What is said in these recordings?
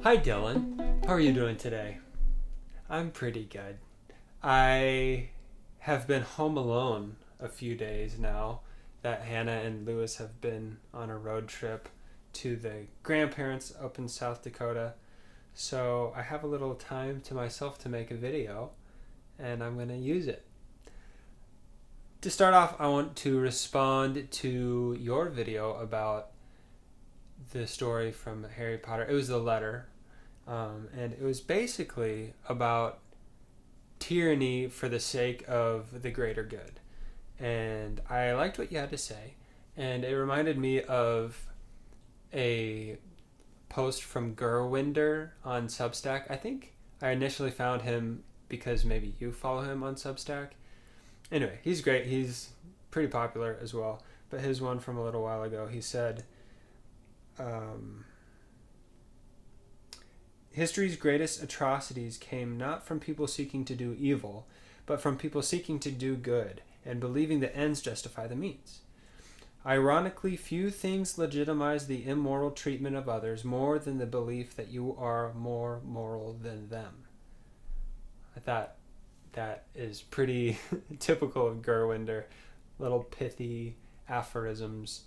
Hi Dylan, how are you doing today? I'm pretty good. I have been home alone a few days now that Hannah and Lewis have been on a road trip to the grandparents up in South Dakota. So I have a little time to myself to make a video and I'm going to use it. To start off, I want to respond to your video about the story from Harry Potter. It was the letter. And it was basically about tyranny for the sake of the greater good. And I liked what you had to say. And it reminded me of a post from Gurwinder on Substack. I think I initially found him because maybe you follow him on Substack. Anyway, he's great. He's pretty popular as well. But his one from a little while ago, he said, history's greatest atrocities came not from people seeking to do evil, but from people seeking to do good and believing the ends justify the means. Ironically, few things legitimize the immoral treatment of others more than the belief that you are more moral than them. I thought that is pretty typical of Gurwinder. Little pithy aphorisms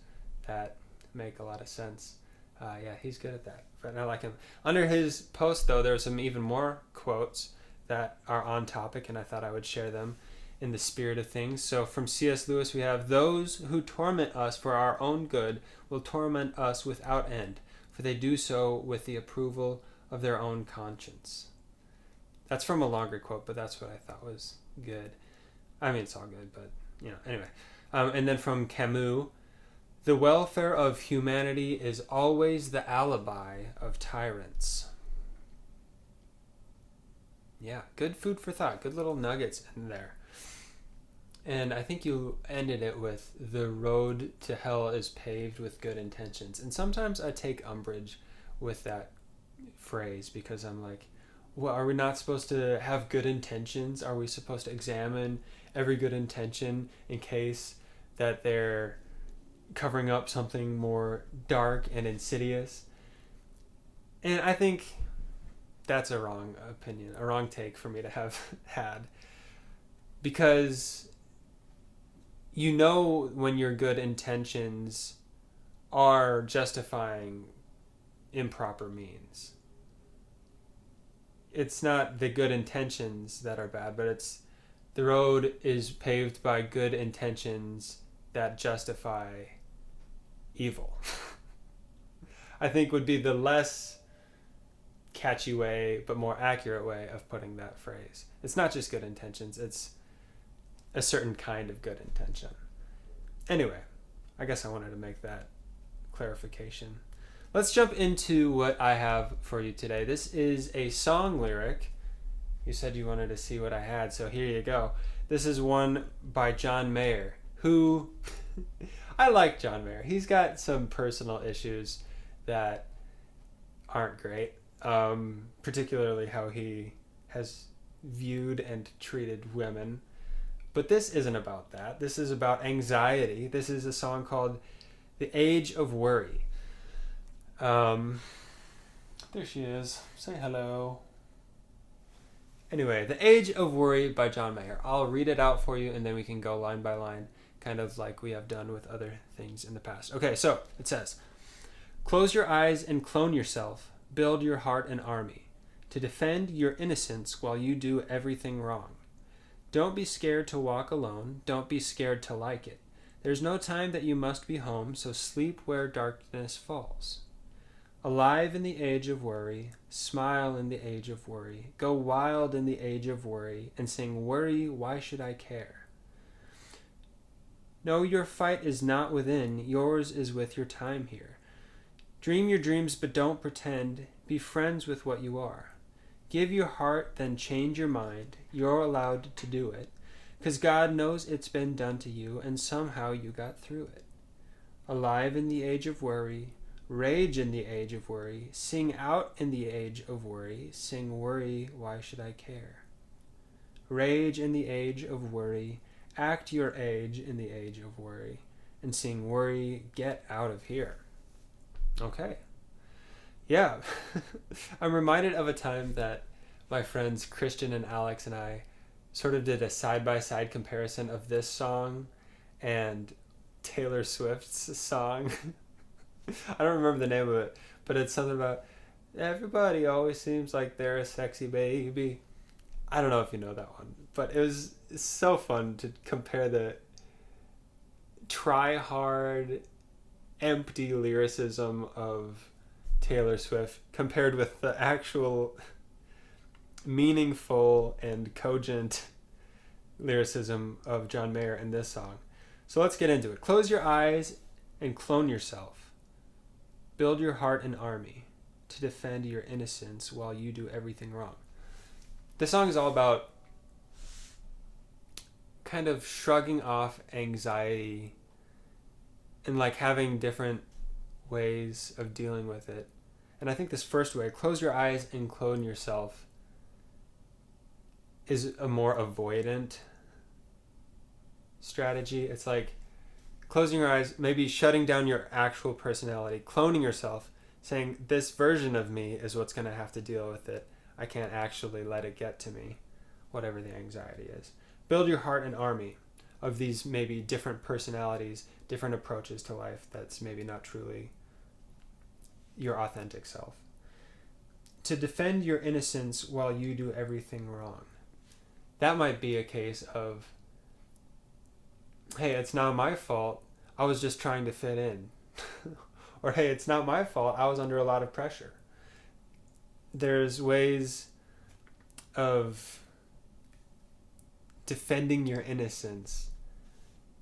that make a lot of sense. Yeah, he's good at that. But I like him. Under his post, though, there are some even more quotes that are on topic, and I thought I would share them in the spirit of things. So from C.S. Lewis, we have, "Those who torment us for our own good will torment us without end, for they do so with the approval of their own conscience." That's from a longer quote, but that's what I thought was good. I mean, it's all good, but, anyway. And then from Camus, "The welfare of humanity is always the alibi of tyrants." Yeah, good food for thought. Good little nuggets in there. And I think you ended it with, "The road to hell is paved with good intentions." And sometimes I take umbrage with that phrase because I'm like, well, are we not supposed to have good intentions? Are we supposed to examine every good intention in case that they're covering up something more dark and insidious? And I think that's a wrong opinion, a wrong take for me to have had. Because when your good intentions are justifying improper means. It's not the good intentions that are bad, but it's the road is paved by good intentions that justify evil. I think would be the less catchy way, but more accurate way of putting that phrase. It's not just good intentions, it's a certain kind of good intention. Anyway, I guess I wanted to make that clarification. Let's jump into what I have for you today. This is a song lyric. You said you wanted to see what I had, so here you go. This is one by John Mayer, who I like John Mayer. He's got some personal issues that aren't great, particularly how he has viewed and treated women. But this isn't about that. This is about anxiety. This is a song called "The Age of Worry." There she is. Say hello. Anyway, "The Age of Worry" by John Mayer. I'll read it out for you and then we can go line by line, kind of like we have done with other things in the past. Okay, so it says, "Close your eyes and clone yourself. Build your heart an army to defend your innocence while you do everything wrong. Don't be scared to walk alone. Don't be scared to like it. There's no time that you must be home, so sleep where darkness falls. Alive in the age of worry, smile in the age of worry, go wild in the age of worry, and sing, 'Worry, why should I care?' No, your fight is not within, yours is with your time here. Dream your dreams, but don't pretend, be friends with what you are. Give your heart, then change your mind, you're allowed to do it, 'cause God knows it's been done to you, and somehow you got through it. Alive in the age of worry, rage in the age of worry, sing out in the age of worry, sing, 'Worry, why should I care?' Rage in the age of worry, act your age in the age of worry, and sing, 'Worry, get out of here.'" Okay. Yeah. I'm reminded of a time that my friends Christian and Alex and I sort of did a side-by-side comparison of this song and Taylor Swift's song. I don't remember the name of it, but it's something about everybody always seems like they're a sexy baby. I don't know if you know that one, but it was so fun to compare the try hard, empty lyricism of Taylor Swift compared with the actual meaningful and cogent lyricism of John Mayer in this song. So let's get into it. Close your eyes and clone yourself. Build your heart an army to defend your innocence while you do everything wrong. This song is all about kind of shrugging off anxiety and like having different ways of dealing with it. And I think this first way, close your eyes and clone yourself, is a more avoidant strategy. It's like closing your eyes, maybe shutting down your actual personality, cloning yourself, saying this version of me is what's going to have to deal with it. I can't actually let it get to me, whatever the anxiety is. Build your heart an army of these maybe different personalities, different approaches to life that's maybe not truly your authentic self. To defend your innocence while you do everything wrong. That might be a case of, hey, it's not my fault. I was just trying to fit in. Or, hey, it's not my fault. I was under a lot of pressure. There's ways of defending your innocence.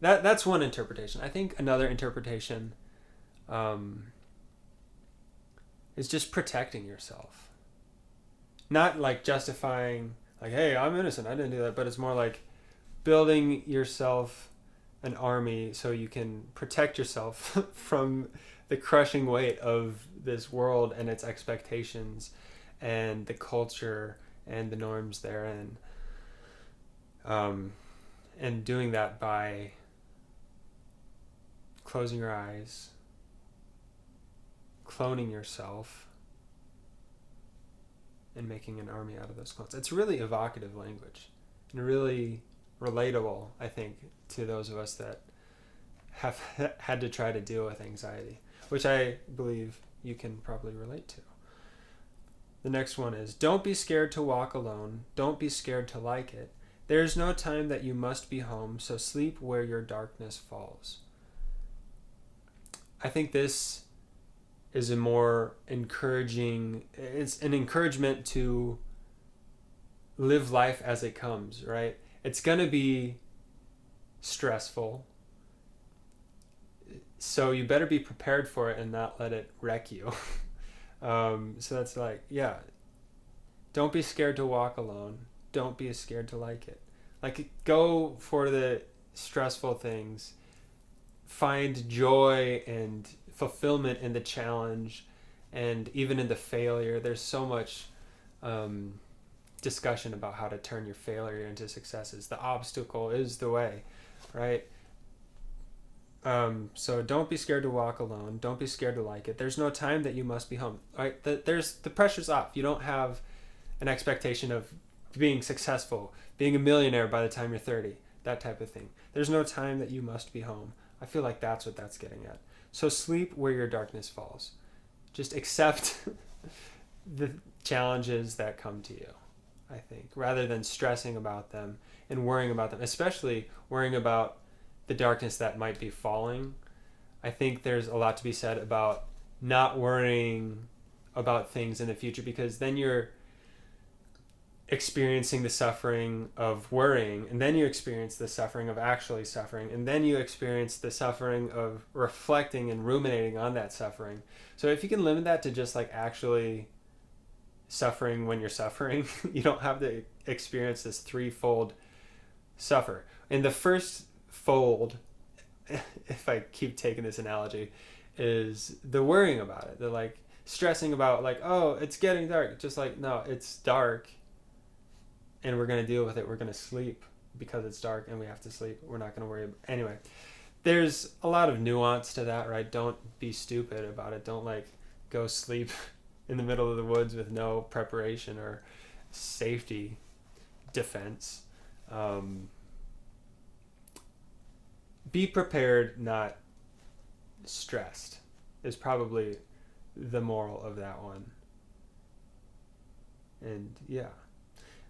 That's one interpretation. I think another interpretation is just protecting yourself. Not like justifying, like, hey, I'm innocent, I didn't do that, but it's more like building yourself an army so you can protect yourself from the crushing weight of this world and its expectations and the culture and the norms therein. And doing that by closing your eyes, cloning yourself, and making an army out of those clones. It's really evocative language and really relatable, I think, to those of us that have had to try to deal with anxiety, which I believe you can probably relate to. The next one is, don't be scared to walk alone. Don't be scared to like it. There's no time that you must be home, so sleep where your darkness falls. I think this is a more encouraging, it's an encouragement to live life as it comes, right? It's going to be stressful, so you better be prepared for it and not let it wreck you. So that's like, yeah, don't be scared to walk alone. Don't be scared to like it. Like, go for the stressful things. Find joy and fulfillment in the challenge and even in the failure. There's so much discussion about how to turn your failure into successes. The obstacle is the way, right? So don't be scared to walk alone. Don't be scared to like it. There's no time that you must be home, right? The pressure's off. You don't have an expectation of being successful, being a millionaire by the time you're 30, that type of thing. There's no time that you must be home. I feel like that's what that's getting at. So sleep where your darkness falls. Just accept the challenges that come to you, I think, rather than stressing about them and worrying about them, especially worrying about the darkness that might be falling. I think there's a lot to be said about not worrying about things in the future, because then you're experiencing the suffering of worrying, and then you experience the suffering of actually suffering, and then you experience the suffering of reflecting and ruminating on that suffering. So if you can limit that to just like actually suffering when you're suffering, you don't have to experience this threefold suffer. In the first fold, if I keep taking this analogy, is the worrying about it, the like stressing about like, oh, it's getting dark. Just like, no, it's dark and we're going to deal with it. We're going to sleep because it's dark and we have to sleep. We're not going to worry. Anyway, there's a lot of nuance to that, right? Don't be stupid about it. Don't like go sleep in the middle of the woods with no preparation or safety defense. Be prepared, not stressed, is probably the moral of that one. And yeah,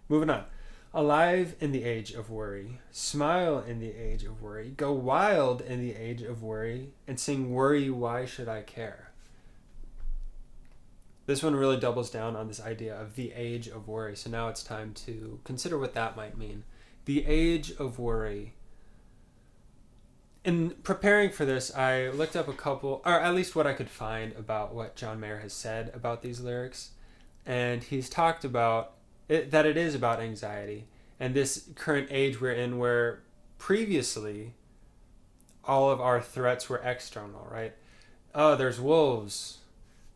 moving on. Alive in the age of worry, smile in the age of worry, go wild in the age of worry, and sing worry, why should I care? This one really doubles down on this idea of the age of worry. So now it's time to consider what that might mean. The age of worry. In preparing for this, I looked up a couple, or at least what I could find about what John Mayer has said about these lyrics. And he's talked about that it is about anxiety and this current age we're in, where previously all of our threats were external, right? Oh, there's wolves,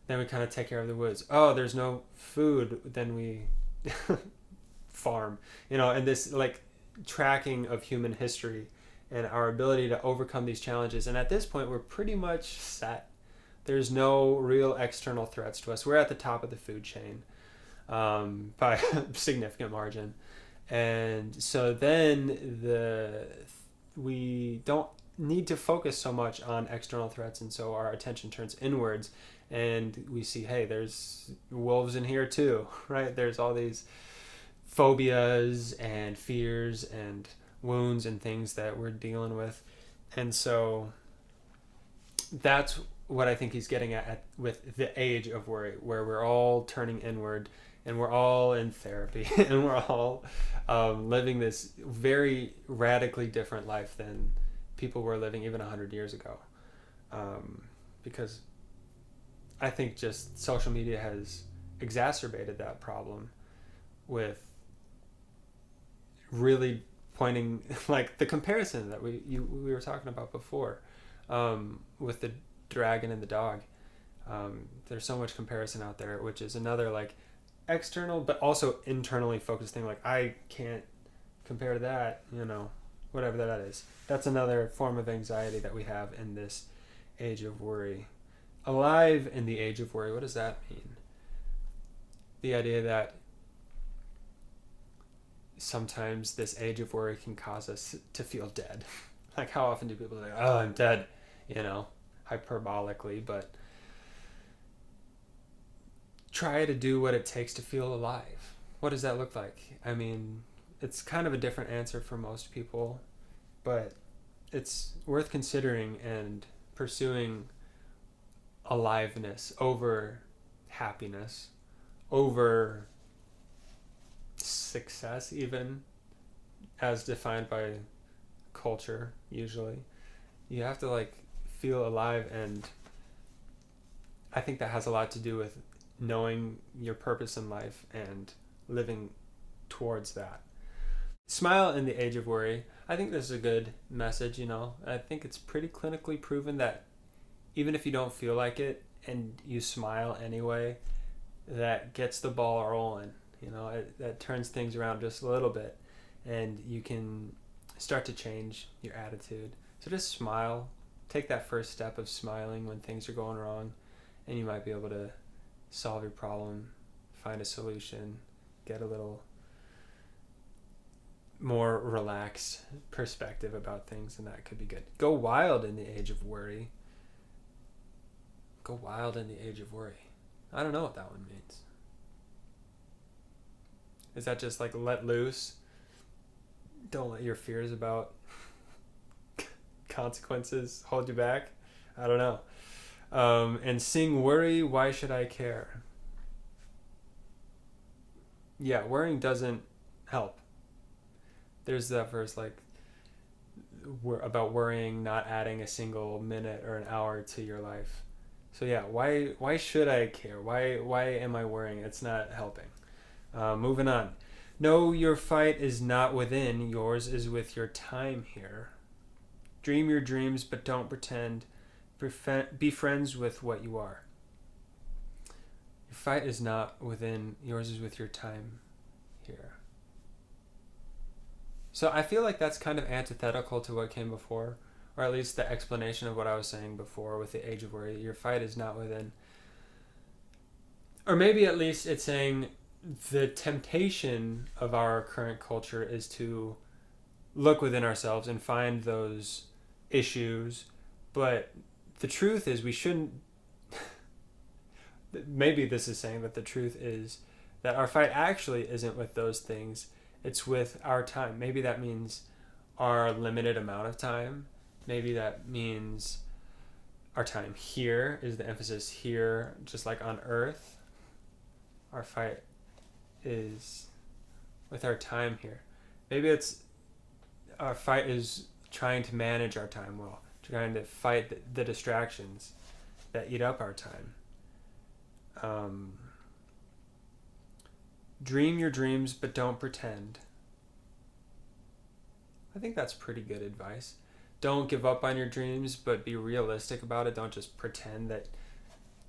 then we kind of take care of the woods. Oh, there's no food, then we farm, and this like tracking of human history and our ability to overcome these challenges. And at this point, we're pretty much set. There's no real external threats to us. We're at the top of the food chain by a significant margin. And so then we don't need to focus so much on external threats. And so our attention turns inwards and we see, hey, there's wolves in here too, right? There's all these phobias and fears and wounds and things that we're dealing with. And so that's what I think he's getting at with the age of worry, where we're all turning inward and we're all in therapy and we're all living this very radically different life than people were living even 100 years ago. Because I think just social media has exacerbated that problem with really pointing, like the comparison that we were talking about before, with the dragon and the dog. There's so much comparison out there, which is another like external but also internally focused thing. Like, I can't compare to that, whatever that is. That's another form of anxiety that we have in this age of worry. Alive in the age of worry, what does that mean? The idea that sometimes this age of worry can cause us to feel dead. Like, how often do people say, oh, I'm dead, hyperbolically, but try to do what it takes to feel alive. What does that look like? I mean, it's kind of a different answer for most people, but it's worth considering and pursuing aliveness over happiness, over success, even as defined by culture. Usually you have to feel alive, and I think that has a lot to do with knowing your purpose in life and living towards that. Smile in the age of worry. I think this is a good message. I think it's pretty clinically proven that even if you don't feel like it and you smile anyway, that gets the ball rolling. That turns things around just a little bit, and you can start to change your attitude. So just smile. Take that first step of smiling when things are going wrong, and you might be able to solve your problem, find a solution, get a little more relaxed perspective about things, and that could be good. Go wild in the age of worry. Go wild in the age of worry. I don't know what that one means. Is that just let loose? Don't let your fears about consequences hold you back? I don't know. And sing worry, why should I care? Yeah, worrying doesn't help. There's that verse about worrying not adding a single minute or an hour to your life. So yeah, why should I care? Why am I worrying? It's not helping. Moving on. No, your fight is not within. Yours is with your time here. Dream your dreams, but don't pretend. Be friends with what you are. Your fight is not within. Yours is with your time here. So I feel like that's kind of antithetical to what came before, or at least the explanation of what I was saying before with the age of worry. Your fight is not within. or maybe at least it's saying the temptation of our current culture is to look within ourselves and find those issues, but the truth is we shouldn't. Maybe this is saying that the truth is that our fight actually isn't with those things, it's with our time. Maybe that means our limited amount of time. Maybe that means our time here is the emphasis here, just like on earth. Our fight is with our time here. Maybe it's our fight is trying to manage our time well, trying to fight the distractions that eat up our time. Dream your dreams, but don't pretend. I think that's pretty good advice. Don't give up on your dreams, but be realistic about it. Don't just pretend that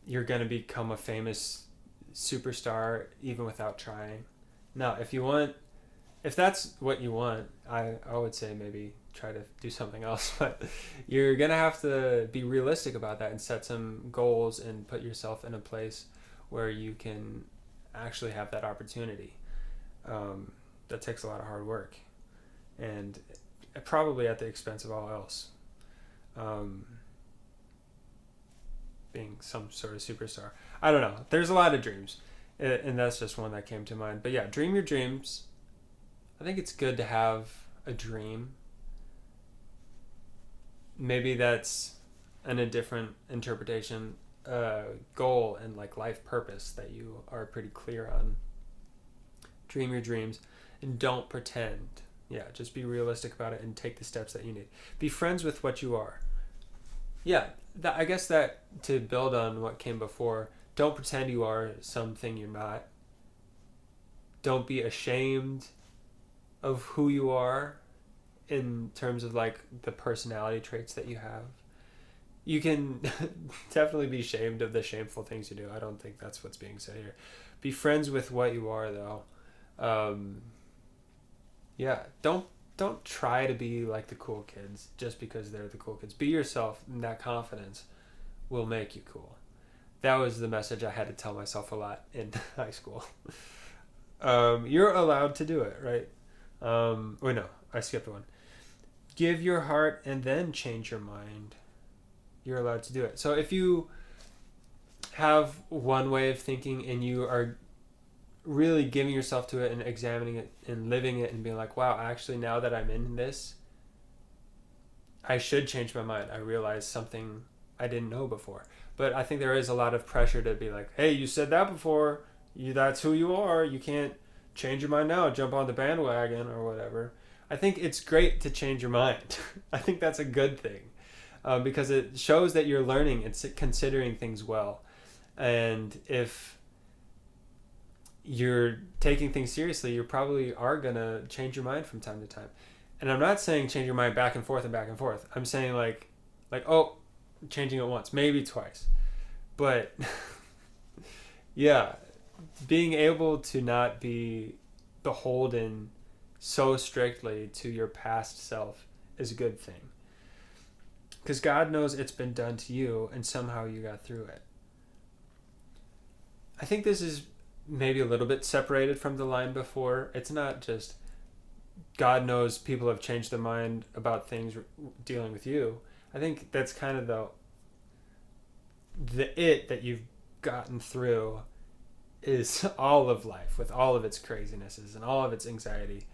you're going to become a famous superstar even without trying. No, if that's what you want, I would say maybe try to do something else. But you're going to have to be realistic about that and set some goals and put yourself in a place where you can actually have that opportunity. That takes a lot of hard work. And probably at the expense of all else. Being some sort of superstar. I don't know. There's a lot of dreams. And that's just one that came to mind. But yeah, dream your dreams. I think it's good to have a dream. Maybe that's a different interpretation, goal and like life purpose that you are pretty clear on. Dream your dreams and don't pretend. Yeah, just be realistic about it and take the steps that you need. Be friends with what you are. Yeah, I guess that to build on what came before, don't pretend you are something you're not. Don't be ashamed of who you are in terms of like the personality traits that you have. You can definitely be ashamed of the shameful things you do. I don't think that's what's being said here. Be friends with what you are, though. Yeah, don't try to be like the cool kids just because they're the cool kids. Be yourself, and that confidence will make you cool. That was the message I had to tell myself a lot in high school. You're allowed to do it, right? Wait, no, I skipped one. Give your heart and then change your mind. You're allowed to do it. So if you have one way of thinking and you are really giving yourself to it and examining it and living it and being like, wow, actually now that I'm in this, I should change my mind. I realized something I didn't know before. But I think there is a lot of pressure to be like, hey, you said that before. That's who you are. You can't change your mind now. Jump on the bandwagon or whatever. I think it's great to change your mind. I think that's a good thing. Because it shows that you're learning and considering things well. And if you're taking things seriously, you probably are going to change your mind from time to time. And I'm not saying change your mind back and forth and back and forth. I'm saying like, oh, changing it once, maybe twice. But yeah, being able to not be beholden so strictly to your past self is a good thing. Because God knows it's been done to you and somehow you got through it. I think this is maybe a little bit separated from the line before. It's not just God knows people have changed their mind about things dealing with you. I think that's kind of the it that you've gotten through is all of life with all of its crazinesses and all of its anxiety.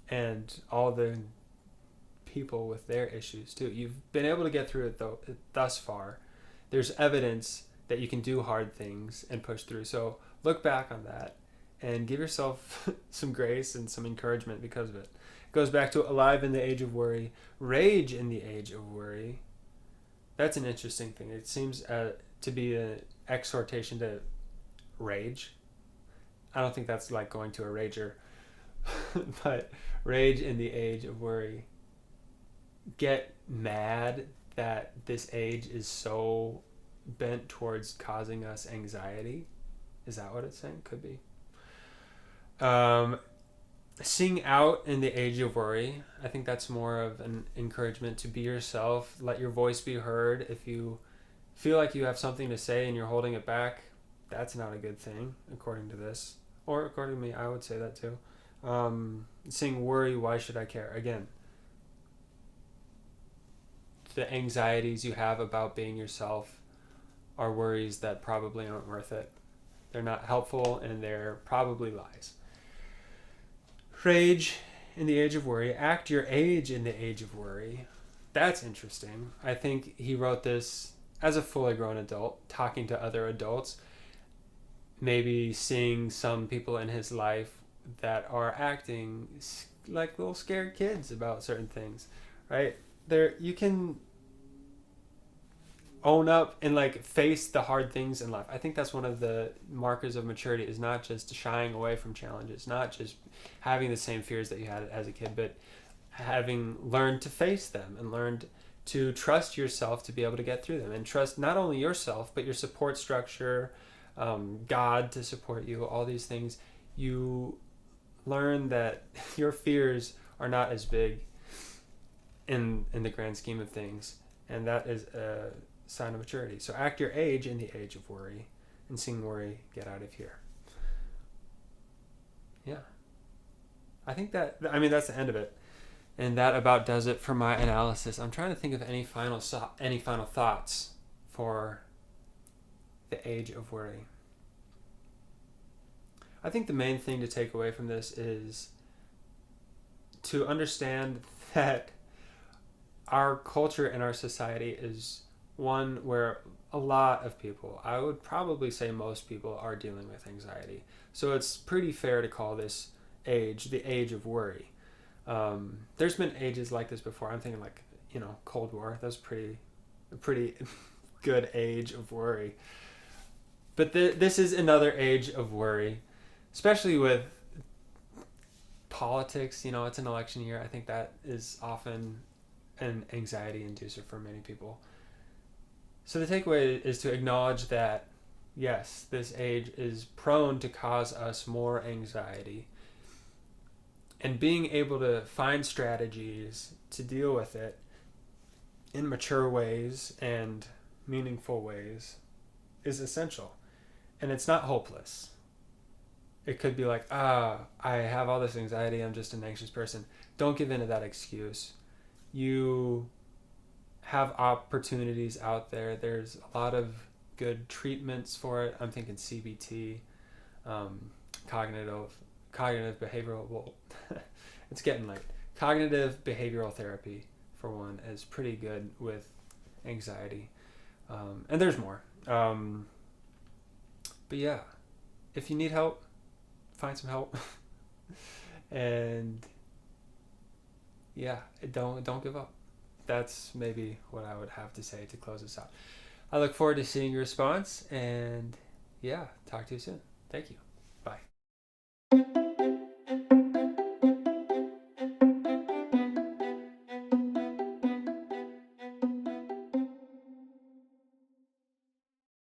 And all the people with their issues too. You've been able to get through it though thus far. There's evidence that you can do hard things and push through. So look back on that and give yourself some grace and some encouragement because of it. It goes back to alive in the age of worry, rage in the age of worry. That's an interesting thing. It seems to be an exhortation to rage. I don't think that's like going to a rager, but rage in the age of worry. Get mad that this age is so bent towards causing us anxiety. Is that what it's saying? Could be. Sing out in the age of worry. I think that's more of an encouragement to be yourself. Let your voice be heard if you feel like you have something to say and you're holding it back, that's not a good thing, according to this. Or according to me, I would say that too. Saying worry, why should I care? Again, the anxieties you have about being yourself are worries that probably aren't worth it. They're not helpful and they're probably lies. Rage in the age of worry. Act your age in the age of worry. That's interesting. I think he wrote this as a fully grown adult, talking to other adults, maybe seeing some people in his life that are acting like little scared kids about certain things, right? There, you can own up and like face the hard things in life. I think that's one of the markers of maturity, is not just shying away from challenges, not just having the same fears that you had as a kid, but having learned to face them and learned to trust yourself to be able to get through them, and trust not only yourself but your support structure, God to support you, all these things. You learn that your fears are not as big in the grand scheme of things, and that is a sign of maturity. So act your age in the age of worry, and seeing worry, get out of here. Yeah, I think that's the end of it, and that about does it for my analysis. I'm trying to think of any final thoughts for the age of worry. I think the main thing to take away from this is to understand that our culture and our society is one where a lot of people, I would probably say most people, are dealing with anxiety. So it's pretty fair to call this age the age of worry. There's been ages like this before. I'm thinking like, Cold War. That was a pretty good age of worry. But this is another age of worry, especially with politics. It's an election year. I think that is often an anxiety inducer for many people. So the takeaway is to acknowledge that, yes, this age is prone to cause us more anxiety. And being able to find strategies to deal with it in mature ways and meaningful ways is essential. And it's not hopeless. It could be like, I have all this anxiety, I'm just an anxious person. Don't give in to that excuse. You have opportunities out there. There's a lot of good treatments for it. I'm thinking CBT, cognitive behavioral, it's getting late. Cognitive behavioral therapy, for one, is pretty good with anxiety. And there's more. But yeah, if you need help, find some help. And yeah, don't give up. That's maybe what I would have to say to close this out. I look forward to seeing your response, and yeah, talk to you soon. Thank you.